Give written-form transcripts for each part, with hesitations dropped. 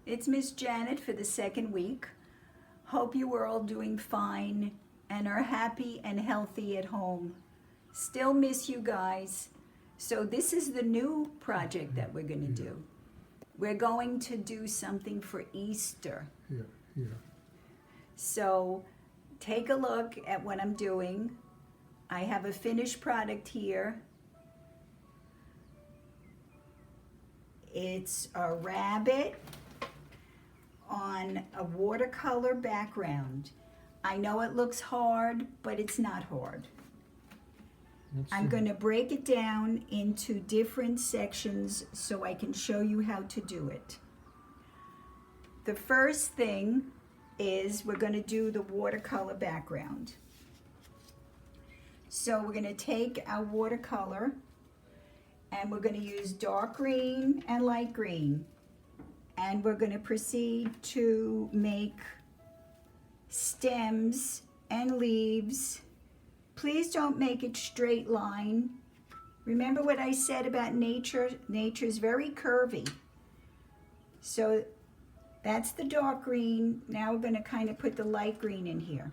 It's Miss Janet for the second week. Hope you are all doing fine and are happy and healthy at home. Still miss you guys. So this is the new project that we're going to do. We're going to do something for Easter. Yeah. So take a look at what I'm doing. I have a finished product here. It's a rabbit on a watercolor background. I know it looks hard, but it's not hard. I'm going to break it down into different sections so I can show you how to do it. The first thing is we're going to do the watercolor background. So we're going to take our watercolor and we're going to use dark green and light green. And we're going to proceed to make stems and leaves. Please don't make it straight line. Remember what I said about nature? Nature is very curvy. So that's the dark green. Now we're going to kind of put the light green in here.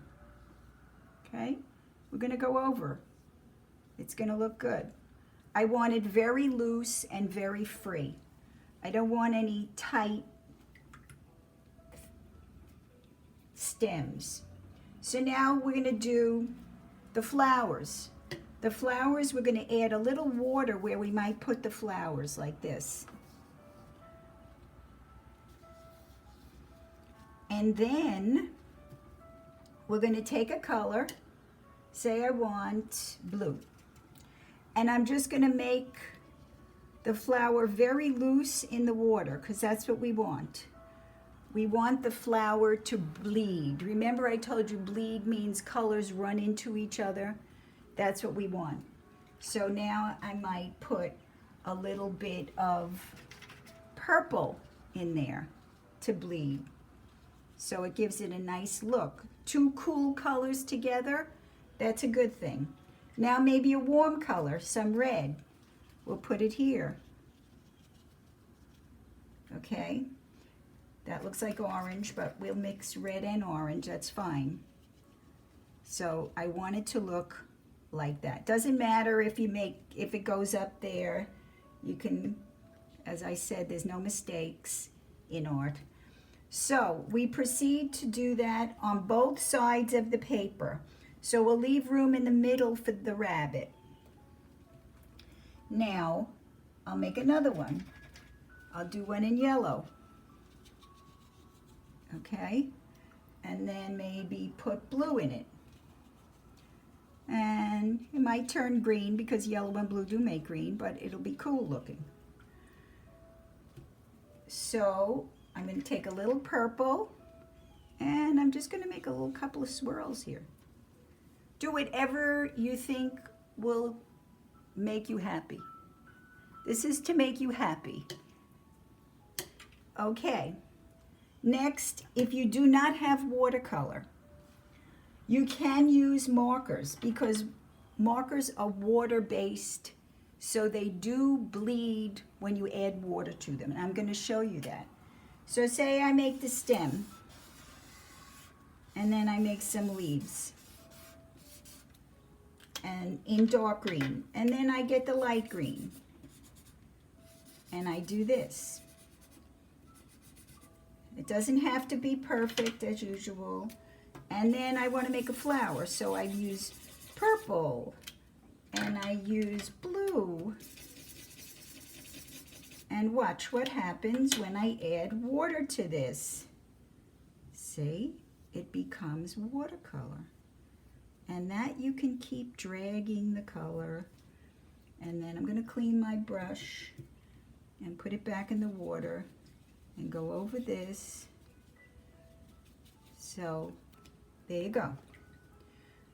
Okay? We're going to go over. It's going to look good. I want it very loose and very free. I don't want any tight stems. So now we're going to do the flowers. The flowers, we're going to add a little water where we might put the flowers like this. And then we're going to take a color, say I want blue. And I'm just going to make the flower very loose in the water because that's what we want. We want the flower to bleed. Remember I told you bleed means colors run into each other? That's what we want. So now I might put a little bit of purple in there to bleed. So it gives it a nice look. Two cool colors together, that's a good thing. Now maybe a warm color, some red. We'll put it here. Okay, that looks like orange, but we'll mix red and orange, that's fine. So I want it to look like that. Doesn't matter if it goes up there. You can, as I said, there's no mistakes in art. So we proceed to do that on both sides of the paper. So we'll leave room in the middle for the rabbit. Now, I'll make another one. I'll do one in yellow. Okay? And then maybe put blue in it. And it might turn green because yellow and blue do make green, but it'll be cool looking. So, I'm going to take a little purple and I'm just going to make a little couple of swirls here. Do whatever you think will make you happy. This is to make you happy. Okay. Next, if you do not have watercolor, you can use markers because markers are water-based, so they do bleed when you add water to them. And I'm going to show you that. So say I make the stem, and then I make some leaves. And in dark green, and then I get the light green and I do this. It doesn't have to be perfect as usual. And then I want to make a flower, so I use purple and I use blue, and watch what happens when I add water to this. See, it becomes watercolor. And that you can keep dragging the color. And then I'm going to clean my brush and put it back in the water and go over this. So there you go.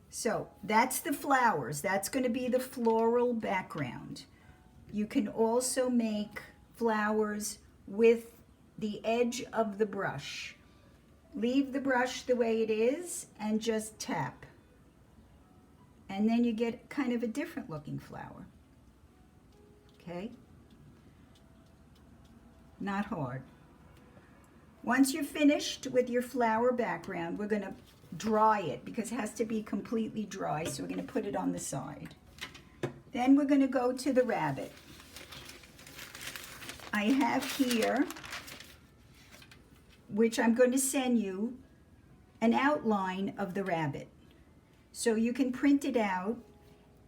So that's the flowers. That's going to be the floral background. You can also make flowers with the edge of the brush. Leave the brush the way it is and just tap. And then you get kind of a different looking flower. Okay? Not hard. Once you're finished with your flower background, we're going to dry it because it has to be completely dry, so we're going to put it on the side. Then we're going to go to the rabbit. I have here, which I'm going to send you, an outline of the rabbit. So you can print it out,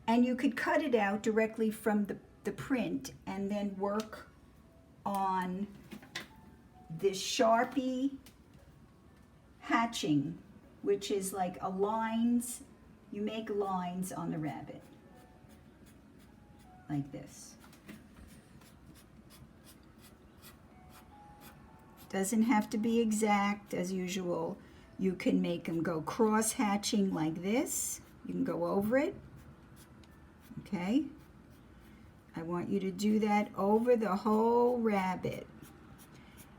and you could cut it out directly from the print and then work on this Sharpie hatching, which is like a lines, you make lines on the rabbit, like this. Doesn't have to be exact as usual. You can make them go cross hatching like this. You can go over it. Okay? I want you to do that over the whole rabbit.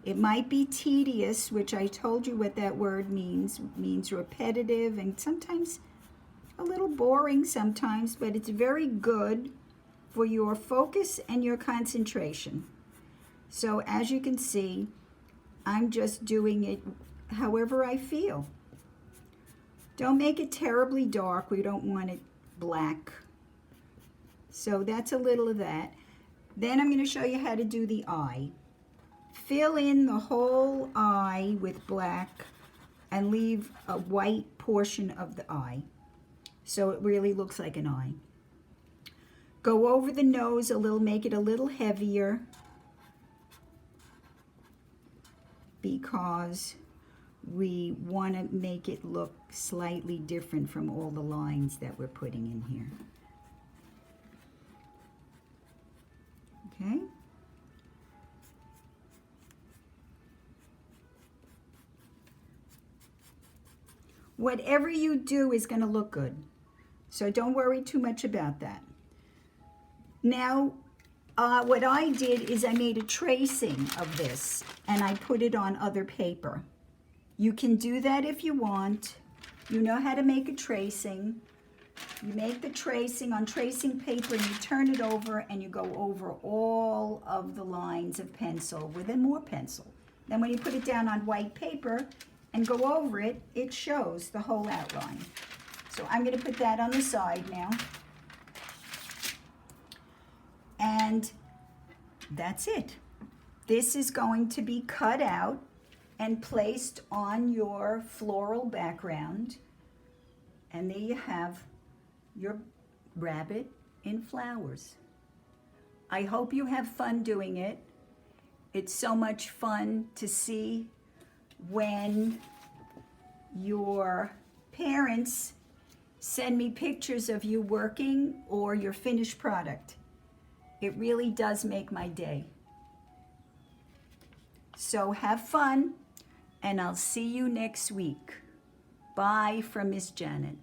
It might be tedious, which I told you what that word means. It means repetitive and sometimes a little boring sometimes, but it's very good for your focus and your concentration. So as you can see, I'm just doing it however I feel. Don't make it terribly dark. We don't want it black. So that's a little of that. Then I'm going to show you how to do the eye. Fill in the whole eye with black and leave a white portion of the eye, so it really looks like an eye. Go over the nose a little, make it a little heavier, because we want to make it look slightly different from all the lines that we're putting in here. Okay? Whatever you do is going to look good, so don't worry too much about that. Now, what I did is I made a tracing of this, and I put it on other paper. You can do that if you want. You know how to make a tracing. You make the tracing on tracing paper, and you turn it over, and you go over all of the lines of pencil with a more pencil. Then when you put it down on white paper and go over it, it shows the whole outline. So I'm going to put that on the side now. And that's it. This is going to be cut out and placed on your floral background. And there you have your rabbit in flowers. I hope you have fun doing it. It's so much fun to see when your parents send me pictures of you working or your finished product. It really does make my day. So have fun, and I'll see you next week. Bye from Miss Janet.